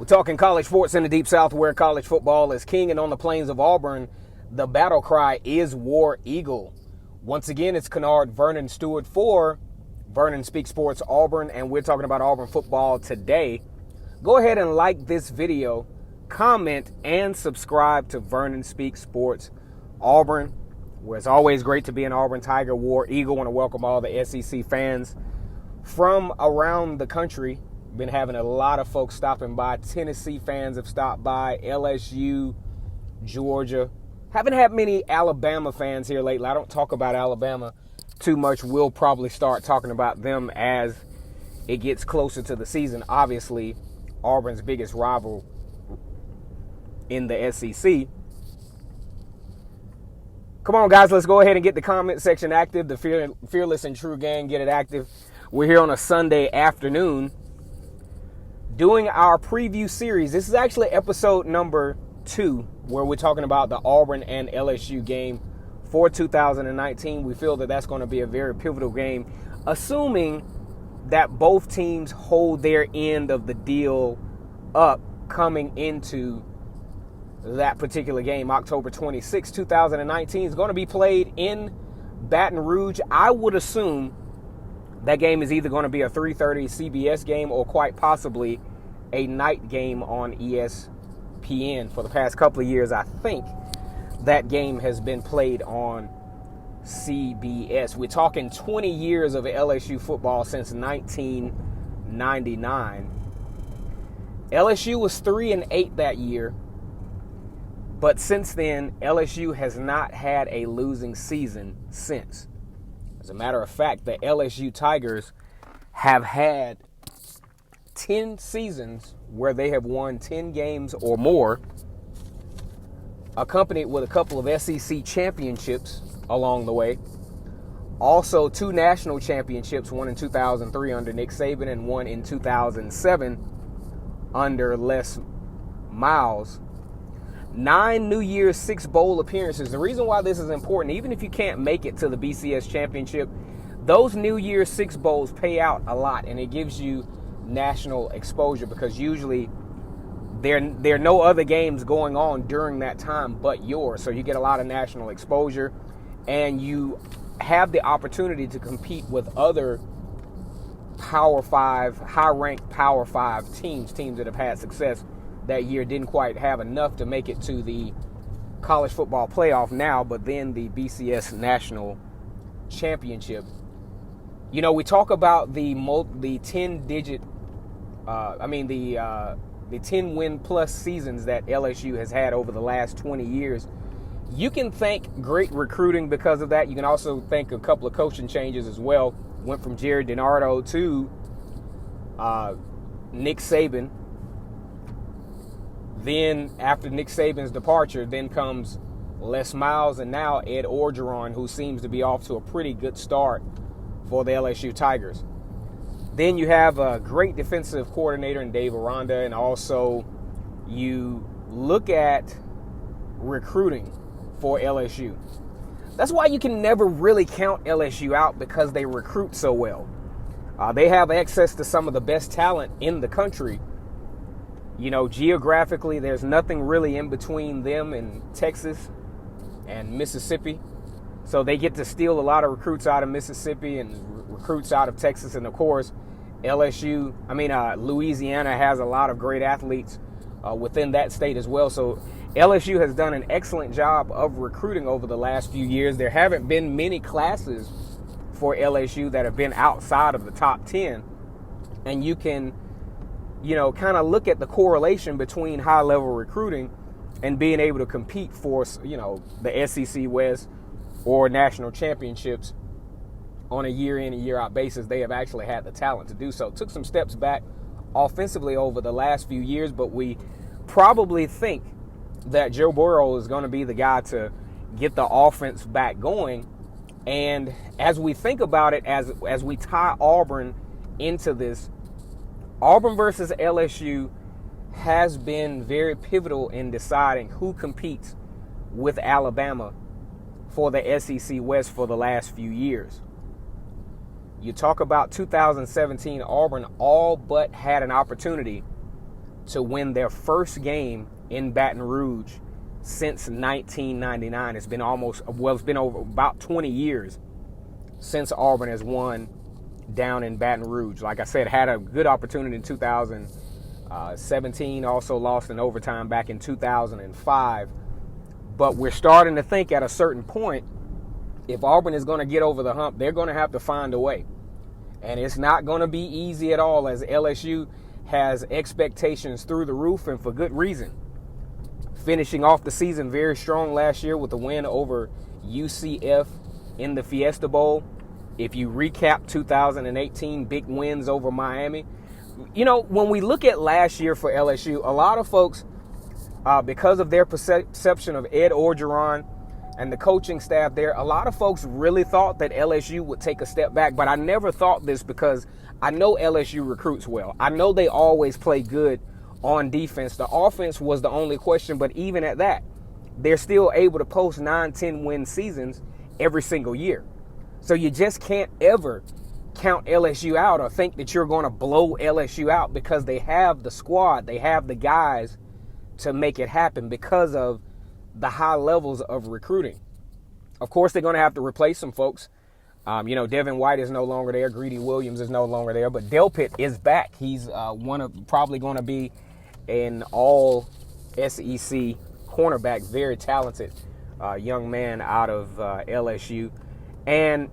Talking college sports in the Deep South where college football is king, and on the plains of Auburn, the battle cry is War Eagle. Once again, it's Kennard Vernon Stewart for Vernon Speaks Sports Auburn, and we're talking about Auburn football today. Go ahead and like this video, comment, and subscribe to Vernon Speaks Sports Auburn, where it's always great to be an Auburn Tiger War Eagle. I want to welcome all the SEC fans from around the country. Been having a lot of folks stopping by. Tennessee fans have stopped by. LSU, Georgia. Haven't had many Alabama fans here lately. I don't talk about Alabama too much. We'll probably start talking about them as it gets closer to the season. Obviously, Auburn's biggest rival in the SEC. Come on, guys. Let's go ahead and get the comment section active. The Fearless and True Gang, get it active. We're here on a Sunday afternoon doing our preview series. This is actually episode number 2, where we're talking about the Auburn and LSU game for 2019. We feel that that's going to be a very pivotal game, assuming that both teams hold their end of the deal up coming into that particular game. October 26, 2019 is going to be played in Baton Rouge. I would assume that game is either going to be a 3:30 CBS game or quite possibly a night game on ESPN. For the past couple of years, I think that game has been played on CBS. We're talking 20 years of LSU football since 1999. LSU was 3-8 that year, but since then, LSU has not had a losing season since. As a matter of fact, the LSU Tigers have had 10 seasons where they have won 10 games or more, accompanied with a couple of SEC championships along the way. Also, 2 national championships, one in 2003 under Nick Saban and one in 2007 under Les Miles. 9 New Year's 6 bowl appearances. The reason why this is important, even if you can't make it to the BCS championship, those New Year's 6 bowls pay out a lot, and it gives you national exposure, because usually there are no other games going on during that time but yours. So you get a lot of national exposure, and you have the opportunity to compete with other Power 5, high-ranked Power 5 teams that have had success that year. Didn't quite have enough to make it to the college football playoff now, but then the BCS national championship. You know, we talk about the 10-digit, the 10 win plus seasons that LSU has had over the last 20 years. You can thank great recruiting because of that. You can also thank a couple of coaching changes as well. Went from Jerry DiNardo to Nick Saban. Then after Nick Saban's departure, then comes Les Miles and now Ed Orgeron, who seems to be off to a pretty good start for the LSU Tigers. Then you have a great defensive coordinator in Dave Aranda, and also you look at recruiting for LSU. That's why you can never really count LSU out, because they recruit so well. They have access to some of the best talent in the country. You know, geographically, there's nothing really in between them and Texas and Mississippi. So they get to steal a lot of recruits out of Mississippi and recruits out of Texas. And, of course, Louisiana has a lot of great athletes within that state as well. So LSU has done an excellent job of recruiting over the last few years. There haven't been many classes for LSU that have been outside of the top 10. And you can, kind of look at the correlation between high-level recruiting and being able to compete for, the SEC West or national championships on a year-in and year-out basis. They have actually had the talent to do so. Took some steps back offensively over the last few years, but we probably think that Joe Burrow is going to be the guy to get the offense back going. And as we think about it, as we tie Auburn into this, Auburn versus LSU has been very pivotal in deciding who competes with Alabama for the SEC West for the last few years. You talk about 2017, Auburn all but had an opportunity to win their first game in Baton Rouge since 1999. It's been over about 20 years since Auburn has won down in Baton Rouge. Like I said, had a good opportunity in 2017, also lost in overtime back in 2005. But we're starting to think at a certain point, if Auburn is going to get over the hump, they're going to have to find a way. And it's not going to be easy at all, as LSU has expectations through the roof, and for good reason. Finishing off the season very strong last year with a win over UCF in the Fiesta Bowl. If you recap 2018, big wins over Miami. You know, when we look at last year for LSU, a lot of folks, because of their perception of Ed Orgeron and the coaching staff there, a lot of folks really thought that LSU would take a step back. But I never thought this, because I know LSU recruits well. I know they always play good on defense. The offense was the only question, but even at that, they're still able to post 9-10 win seasons every single year. So you just can't ever count LSU out or think that you're going to blow LSU out, because they have the squad, they have the guys to make it happen because of the high levels of recruiting. Of course, they're going to have to replace some folks. Devin White is no longer there. Greedy Williams is no longer there. But Delpit is back. He's probably going to be an all SEC cornerback. Very talented young man out of LSU. And,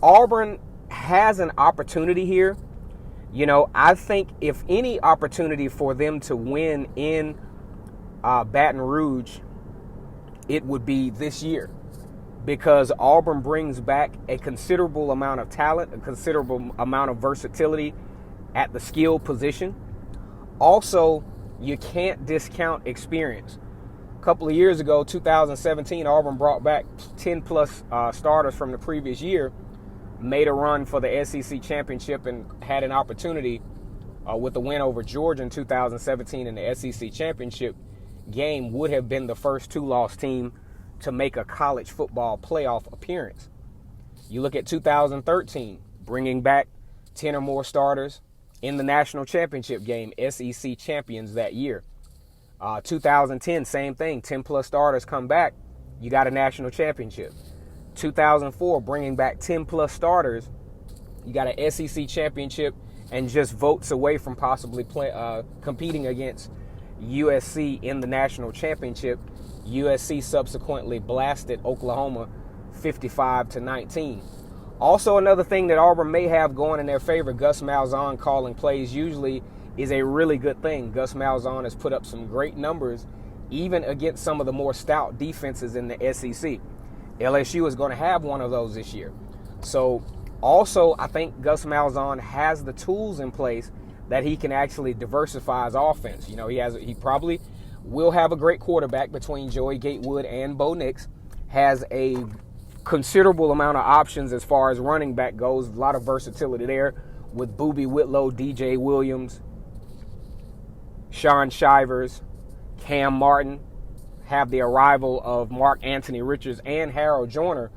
Auburn has an opportunity here. I think if any opportunity for them to win in Baton Rouge, it would be this year, because Auburn brings back a considerable amount of talent, a considerable amount of versatility at the skill position. Also, you can't discount experience. A couple of years ago, 2017, Auburn brought back 10-plus starters from the previous year, made a run for the SEC championship, and had an opportunity with the win over Georgia in 2017 in the SEC championship game, would have been the first two-loss team to make a college football playoff appearance. You look at 2013, bringing back 10 or more starters in the national championship game, SEC champions that year. 2010, same thing, 10-plus starters come back, you got a national championship. 2004, bringing back 10-plus starters, you got an SEC championship, and just votes away from possibly competing against USC in the national championship. USC subsequently blasted Oklahoma 55-19. Also, another thing that Auburn may have going in their favor, Gus Malzahn calling plays usually is a really good thing. Gus Malzahn has put up some great numbers even against some of the more stout defenses in the SEC. LSU is going to have one of those this year. So also, I think Gus Malzahn has the tools in place that he can actually diversify his offense. He probably will have a great quarterback between Joey Gatewood and Bo Nix. Has a considerable amount of options as far as running back goes. A lot of versatility there with Boobie Whitlow, DJ Williams, Sean Shivers, Cam Martin. Have the arrival of Mark Anthony Richards and Harold Joyner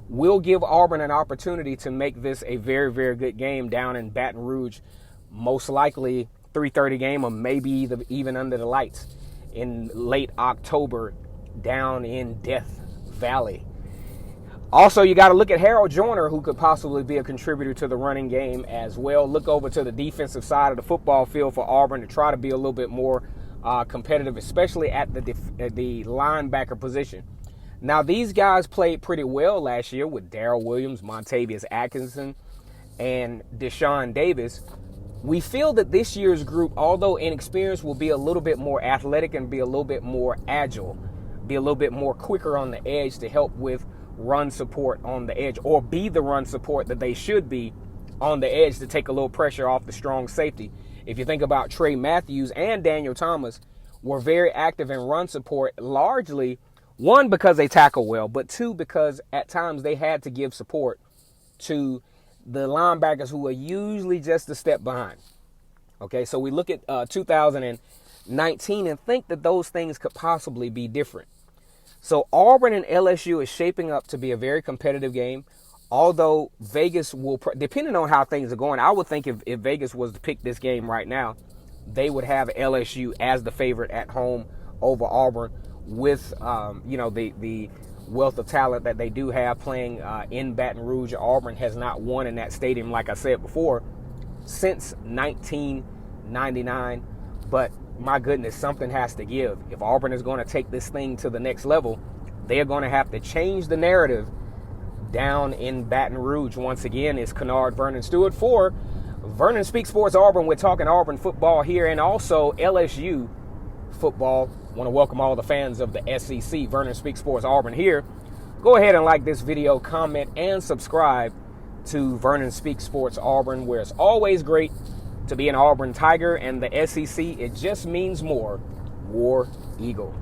will give Auburn an opportunity to make this a very, very good game down in Baton Rouge. Most likely 3:30 game, or maybe even under the lights in late October down in Death Valley. Also, you got to look at Harold Joyner, who could possibly be a contributor to the running game as well. Look over to the defensive side of the football field for Auburn to try to be a little bit more competitive, especially at the linebacker position. Now, these guys played pretty well last year with Darrell Williams, Montavious Atkinson, and Deshaun Davis. We feel that this year's group, although inexperienced, will be a little bit more athletic and be a little bit more agile, be a little bit more quicker on the edge to help with run support on the edge, or be the run support that they should be on the edge to take a little pressure off the strong safety. If you think about Trey Matthews and Daniel Thomas, were very active in run support, largely, one, because they tackle well, but two, because at times they had to give support to the linebackers who are usually just a step behind. Okay, so we look at 2019 and think that those things could possibly be different. So Auburn and LSU is shaping up to be a very competitive game. Although Vegas will, depending on how things are going, I would think if Vegas was to pick this game right now, they would have LSU as the favorite at home over Auburn with, the wealth of talent that they do have playing in Baton Rouge. Auburn has not won in that stadium, like I said before, since 1999. But my goodness, something has to give. If Auburn is going to take this thing to the next level, they're going to have to change the narrative down in Baton Rouge. Once again, it's Kennard Vernon Stewart for Vernon Speaks Sports Auburn. We're talking Auburn football here and also LSU football. I want to welcome all the fans of the SEC. Vernon Speaks Sports Auburn here. Go ahead and like this video, comment, and subscribe to Vernon Speaks Sports Auburn, where it's always great to be an Auburn Tiger, and the SEC, it just means more. War Eagle.